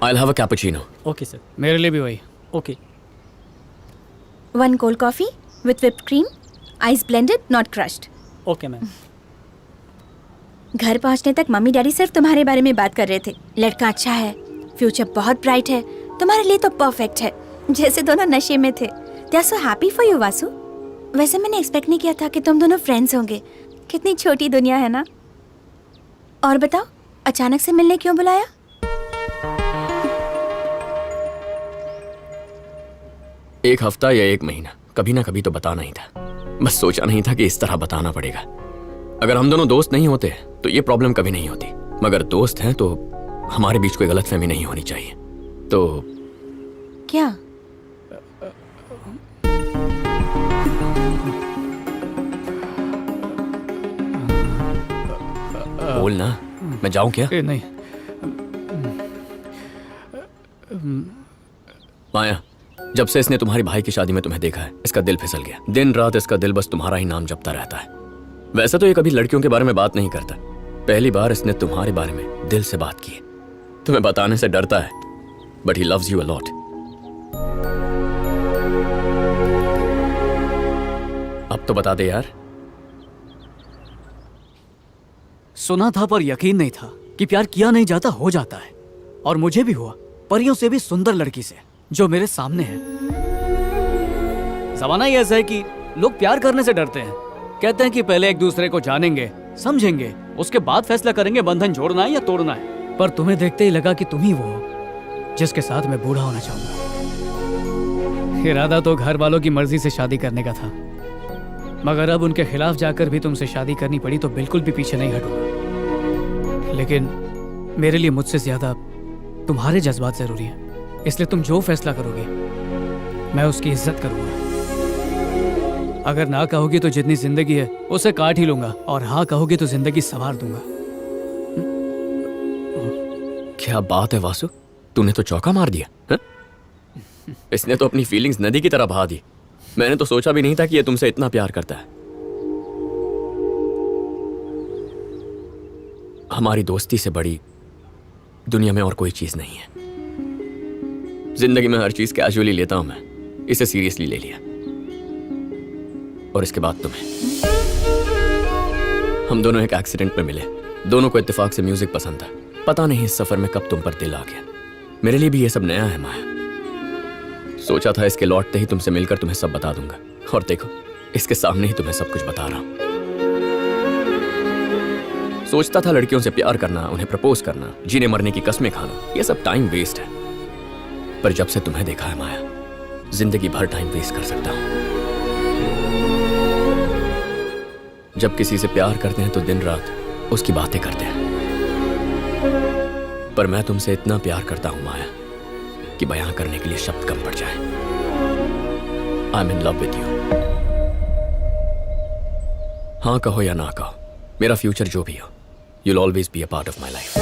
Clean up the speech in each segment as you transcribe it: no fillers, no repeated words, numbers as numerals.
I'll have a cappuccino. Okay sir, मेरे लिए भी वही. Okay. 1 cold coffee with whipped cream, ice blended, not crushed. Okay ma'am. घर पहुंचने तक मम्मी डैडी सिर्फ तुम्हारे बारे में बात कर रहे थे. लड़का अच्छा है, फ्यूचर बहुत ब्राइट है, तुम्हारे लिए तो परफेक्ट है. जैसे दोनों नशे में थे. They are so happy for you, Vasu. वैसे मैंने एक्सपेक्ट नहीं किया था कि तुम दोनों फ्रेंड्स होंगे. कितनी छोटी दुनिया है ना. और बताओ, अचानक से मिलने क्यों बुलाया? एक हफ्ता या 1 महीना, कभी ना कभी तो बताना ही था. बस सोचा नहीं था कि इस तरह बताना पड़ेगा. अगर हम दोनों दोस्त नहीं होते तो ये प्रॉब्लम कभी नहीं होती. मगर दोस्त हैं तो हमारे बीच कोई गलतफहमी नहीं होनी चाहिए. तो क्या? बोल ना, मैं जाऊं क्या? नहीं. माया, जब से इसने तुम्हारी भाई की शादी में तुम्हें देखा है, इसका दिल फिसल गया. दिन रात इसका दिल बस तुम्हारा ही नाम जपता रहता है. वैसे तो ये कभी लड़कियों के बारे में बात नहीं करता. पहली बार इसने तुम्हारे बारे में दिल से बात की. तुम्हें बताने से डरता है, but he loves you a lot. अब तो बता दे यार. सुना था पर यकीन नहीं था कि प्यार किया नहीं जाता हो जाता है. और मुझे भी हुआ, परियों से भी सुंदर लड़की से जो मेरे सामने है. जमाना ही ऐसा है कि लोग प्यार करने से डरते हैं. कहते हैं कि पहले एक दूसरे को जानेंगे, समझेंगे, उसके बाद फैसला करेंगे बंधन जोड़ना है या तोड़ना है. पर तुम्हें देखते ही लगा कि तुम ही वो हो जिसके साथ मैं बूढ़ा होना चाहूंगा. इरादा तो घर वालों की मर्जी से शादी करने का था, मगर अब उनके खिलाफ जाकर भी तुमसे शादी करनी पड़ी तो बिल्कुल भी पीछे नहीं हटूंगा. लेकिन मेरे लिए मुझसे ज्यादा तुम्हारे जज्बात जरूरी हैं. इसलिए तुम जो फैसला करोगे मैं उसकी इज्जत करूंगा. अगर ना कहोगी तो जितनी जिंदगी है उसे काट ही लूंगा, और हाँ कहोगी तो जिंदगी संवार दूंगा. क्या बात है वासु, तूने तो चौका मार दिया. हा? इसने तो अपनी फीलिंग्स नदी की तरह बहा दी. मैंने तो सोचा भी नहीं था कि ये तुमसे इतना प्यार करता है. हमारी दोस्ती से बड़ी दुनिया में और कोई चीज नहीं है. जिंदगी में हर चीज कैजुअली लेता हूं मैं, इसे सीरियसली ले लिया. और इसके बाद तुम्हें. हम दोनों एक एक्सीडेंट में मिले. दोनों को इत्तेफाक से म्यूजिक पसंद था. पता नहीं इस सफर में कब तुम पर दिल आ गया. मेरे लिए भी ये सब नया है माया. सोचा था इसके लौटते ही तुमसे मिलकर तुम्हें सब बता दूंगा, और देखो इसके सामने ही तुम्हें सब कुछ बता रहा हूं. सोचता था लड़कियों से प्यार करना, उन्हें प्रपोज करना, जीने मरने की कस्में खाना, ये सब टाइम वेस्ट है. पर जब से तुम्हें देखा है माया, जिंदगी भर टाइम वेस्ट कर सकता हूं. जब किसी से प्यार करते हैं तो दिन रात उसकी बातें करते हैं. पर मैं तुमसे इतना प्यार करता हूं माया कि बयां करने के लिए शब्द कम पड़ जाए. I am in love with you. हाँ कहो या ना कहो, मेरा फ्यूचर जो भी हो, you'll always be a part of my life.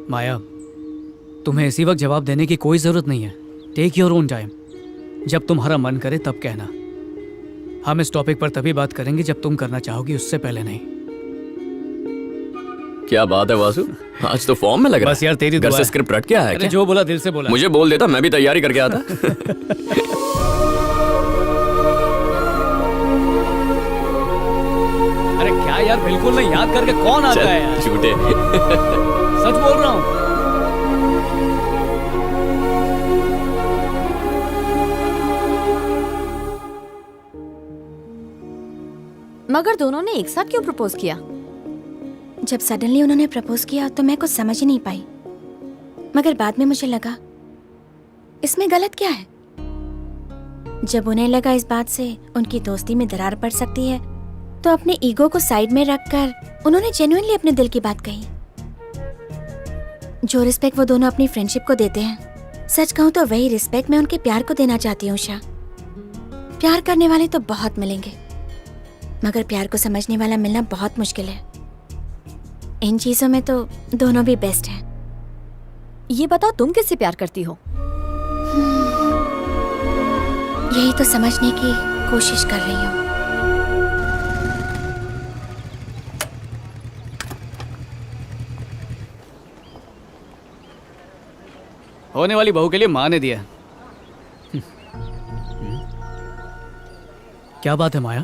माया, तुम्हें इसी वक्त जवाब देने की कोई जरूरत नहीं है. Take your own time. जब तुम्हारा मन करे तब कहना. हम इस टॉपिक पर तभी बात करेंगे जब तुम करना चाहोगी, उससे पहले नहीं. क्या बात है वासु, आज तो फॉर्म में लग रहा है. बस यार तेरी घर दुआ से है. स्क्रिप्ट रट के आया है अरे क्या? जो बोला दिल से बोला. मुझे बोल देता, मैं भी तैयारी करके आता. अरे क्या यार, बिल्कुल नहीं याद करके कौन आता है यार. झूठे. सच बोल रहा हूँ. मगर दोनों ने एक साथ क्यों प्रपोज किया? जब सडनली उन्होंने प्रपोज किया तो मैं कुछ समझ ही नहीं पाई. मगर बाद में मुझे लगा इसमें गलत क्या है. जब उन्हें लगा इस बात से उनकी दोस्ती में दरार पड़ सकती है तो अपने ईगो को साइड में रखकर उन्होंने जेन्युइनली अपने दिल की बात कही. जो रिस्पेक्ट वो दोनों अपनी फ्रेंडशिप को देते हैं, सच कहूँ तो वही रिस्पेक्ट मैं उनके प्यार को देना चाहती हूँ. उषा, प्यार करने वाले तो बहुत मिलेंगे, मगर प्यार को समझने वाला मिलना बहुत मुश्किल है. इन चीजों में तो दोनों भी बेस्ट हैं. ये बताओ तुम किससे प्यार करती हो? यही तो समझने की कोशिश कर रही हूँ। होने वाली बहू के लिए माँ ने दिया। क्या बात है माया?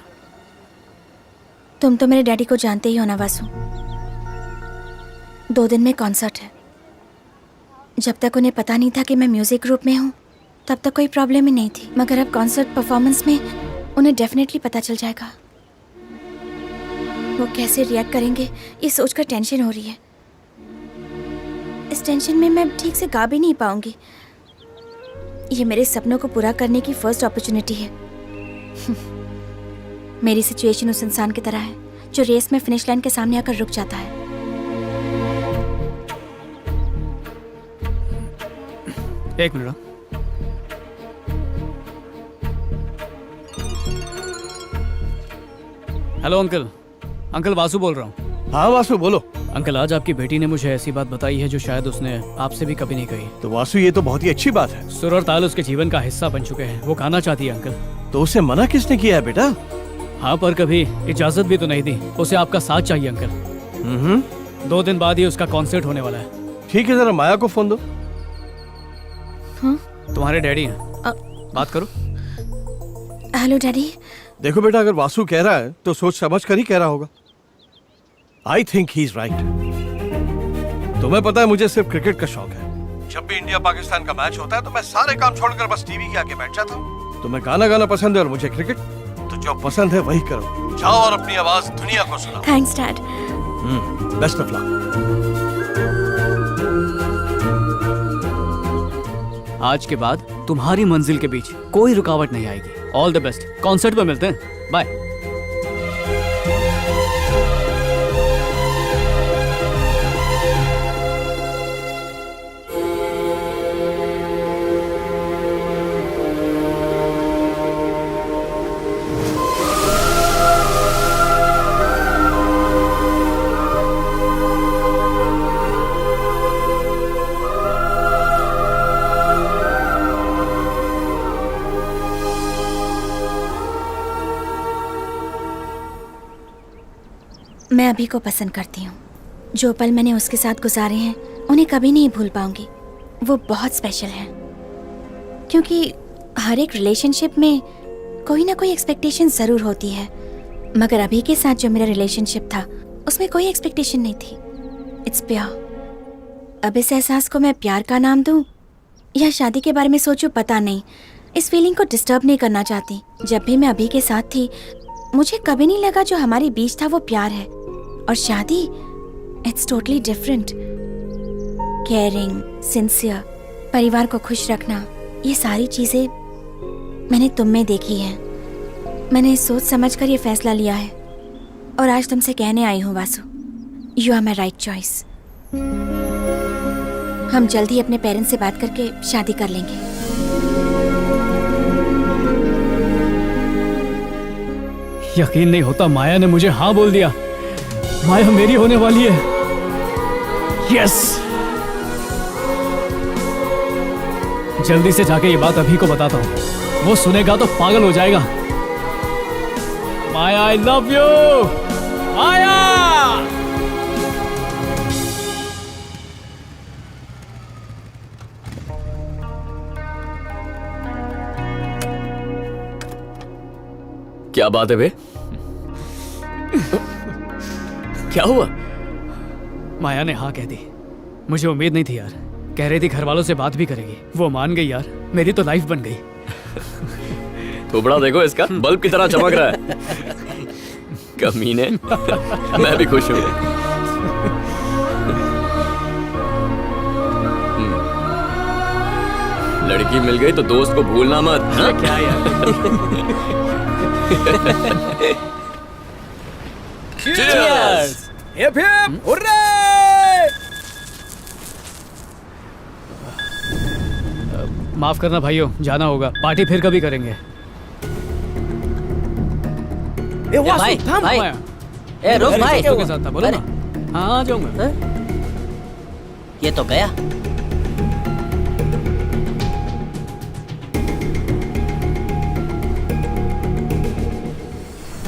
तुम तो मेरे डैडी को जानते ही हो ना वासु। 2 दिन में कॉन्सर्ट है। जब तक उन्हें पता नहीं था कि मैं म्यूजिक ग्रुप में हूँ तब तक कोई प्रॉब्लम ही नहीं थी, मगर अब कॉन्सर्ट परफॉर्मेंस में उन्हें डेफिनेटली पता चल जाएगा। वो कैसे रिएक्ट करेंगे ये सोचकर टेंशन हो रही है। इस टेंशन में मैं ठीक से गा भी नहीं पाऊंगी। ये मेरे सपनों को पूरा करने की फर्स्ट अपॉर्चुनिटी है। मेरी सिचुएशन उस इंसान की तरह है जो रेस में फिनिश लाइन के सामने आकर रुक जाता है। एक minute. Hello uncle. Uncle Vasu बोल रहा हूँ। हाँ वासु बोलो। अंकल आज आपकी बेटी ने मुझे ऐसी बात बताई है जो शायद उसने आपसे भी कभी नहीं कही। तो वासु ये तो बहुत ही अच्छी बात है। सुर और ताल उसके जीवन का हिस्सा बन चुके हैं। वो गाना चाहती है अंकल। तो उसे मना किसने किया है बेटा? हाँ पर कभी इजाजत भी तो नहीं दी। उसे आपका साथ चाहिए अंकल। 2 दिन बाद ही उसका कॉन्सर्ट होने वाला है। ठीक है, जरा माया को फोन दो। तुम्हारे डैडी हैं, बात करो। Hello daddy. देखो बेटा, अगर वासु कह रहा है तो सोच समझ कर ही कह रहा होगा। I think he is right. तुम्हें पता है मुझे सिर्फ क्रिकेट का शौक है। जब भी इंडिया पाकिस्तान का मैच होता है तो मैं सारे काम छोड़कर बस टीवी के आगे बैठ जाता हूँ। तुम्हें गाना गाना पसंद है और मुझे क्रिकेट, तो जो पसंद है वही करो। जाओ और अपनी आवाज दुनिया को सुनाओ। Thanks dad. Best of luck. आज के बाद तुम्हारी मंजिल के बीच कोई रुकावट नहीं आएगी। All the best. कॉन्सर्ट में मिलते हैं। बाय। मैं अभी को पसंद करती हूँ। जो पल मैंने उसके साथ गुजारे हैं उन्हें कभी नहीं भूल पाऊंगी। वो बहुत स्पेशल है, क्योंकि हर एक रिलेशनशिप में कोई ना कोई एक्सपेक्टेशन ज़रूर होती है, मगर अभी के साथ जो मेरा रिलेशनशिप था उसमें कोई एक्सपेक्टेशन नहीं थी। It's pure. अब इस एहसास को मैं प्यार का नाम दूँ या शादी के बारे में सोचूं पता नहीं। इस फीलिंग को डिस्टर्ब नहीं करना चाहती। जब भी मैं अभी के साथ थी मुझे कभी नहीं लगा जो हमारे बीच था वो प्यार है, और शादी it's totally different. Caring, sincere, परिवार को खुश रखना, ये सारी चीजें मैंने तुम में देखी हैं। मैंने सोच समझ कर ये फैसला लिया है और आज तुमसे कहने आई हूँ Vasu, you are my right choice. हम जल्द ही अपने पेरेंट्स से बात करके शादी कर लेंगे। यकीन नहीं होता, माया ने मुझे हाँ बोल दिया। माया मेरी होने वाली है। यस। जल्दी से जाके ये बात अभी को बताता हूँ। वो सुनेगा तो पागल हो जाएगा। माया आई लव यू। माया। क्या बात है बे? क्या हुआ? माया ने हाँ कह दी। मुझे उम्मीद नहीं थी यार। कह रही थी घर वालों से बात भी करेगी। वो मान गई यार। मेरी तो लाइफ बन गई। थोबड़ा देखो इसका, बल्ब की तरह चमक रहा है। कमीने। मैं भी खुश हूँ। लड़की मिल गई तो दोस्त को भूलना मत। हाँ? क्या यार। Cheers! Hip hip hurray! माफ करना भाइयों, जाना होगा। पार्टी फिर कभी करेंगे। ए वासु भाई, थाम। भाई। माया, ए रुक भाई। दोस्तों के साथ था, बोलो ना। हाँ आ जाऊंगा। ये तो गया।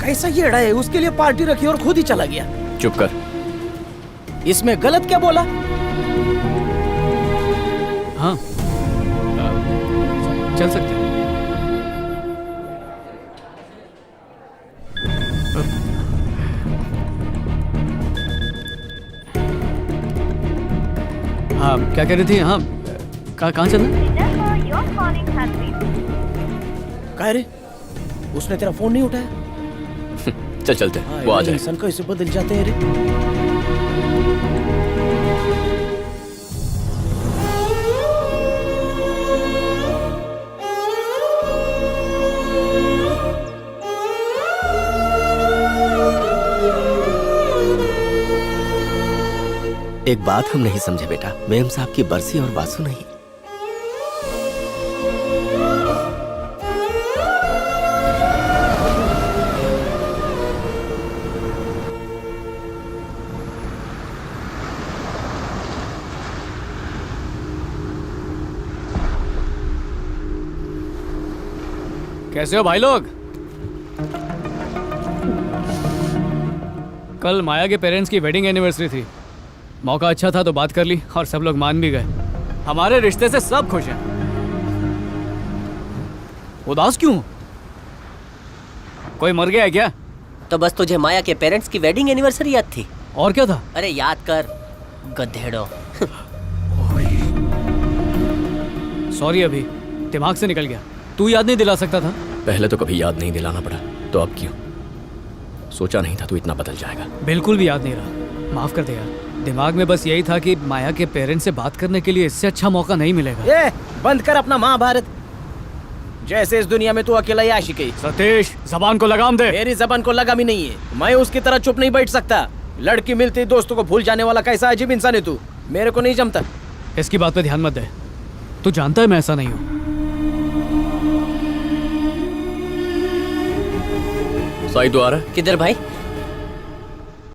कैसा येड़ा है, उसके लिए पार्टी रखी और खुद ही चला गया। चुप कर। इसमें गलत क्या बोला? हाँ चल सकते हैं। हाँ क्या कह रही थी? हाँ कहाँ चलना? कह रे, उसने तेरा फोन नहीं उठाया? चल चलते हैं, वो आ जाए। इंसान कैसे बदल जाते हैं रे। एक बात हम नहीं समझे बेटा, मेम साहब की बरसी और वासु नहीं। कैसे हो भाई लोग? कल माया के पेरेंट्स की वेडिंग एनिवर्सरी थी। मौका अच्छा था तो बात कर ली और सब लोग मान भी गए। हमारे रिश्ते से सब खुश हैं। उदास क्यों? कोई मर गया है क्या? तो बस तुझे माया के पेरेंट्स की वेडिंग एनिवर्सरी याद थी? और क्या था? अरे याद कर गधेड़ो। सॉरी अभी दिमाग से निकल गया। तू याद नहीं दिला सकता था? पहले तो कभी याद नहीं दिलाना पड़ा, तो अब क्यों? सोचा नहीं था तू इतना बदल जाएगा। बिल्कुल भी याद नहीं रहा, माफ कर दे यार। दिमाग में बस यही था कि माया के पेरेंट्स से बात करने के लिए इससे अच्छा मौका नहीं मिलेगा। ये बंद कर अपना महाभारत। जैसे इस दुनिया में तू अकेला ही आशिक है। सतीश जबान को लगाम दे। मेरी जबान को लगा भी नहीं है, मैं उसकी तरह चुप नहीं बैठ सकता। लड़की मिलती दोस्तों को भूल जाने वाला कैसा अजीब इंसान है तू, मेरे को नहीं जमता। इसकी बात पे ध्यान मत दे, तू जानता है मैं ऐसा नहीं हूँ। साई तो आ रहा है? किधर भाई?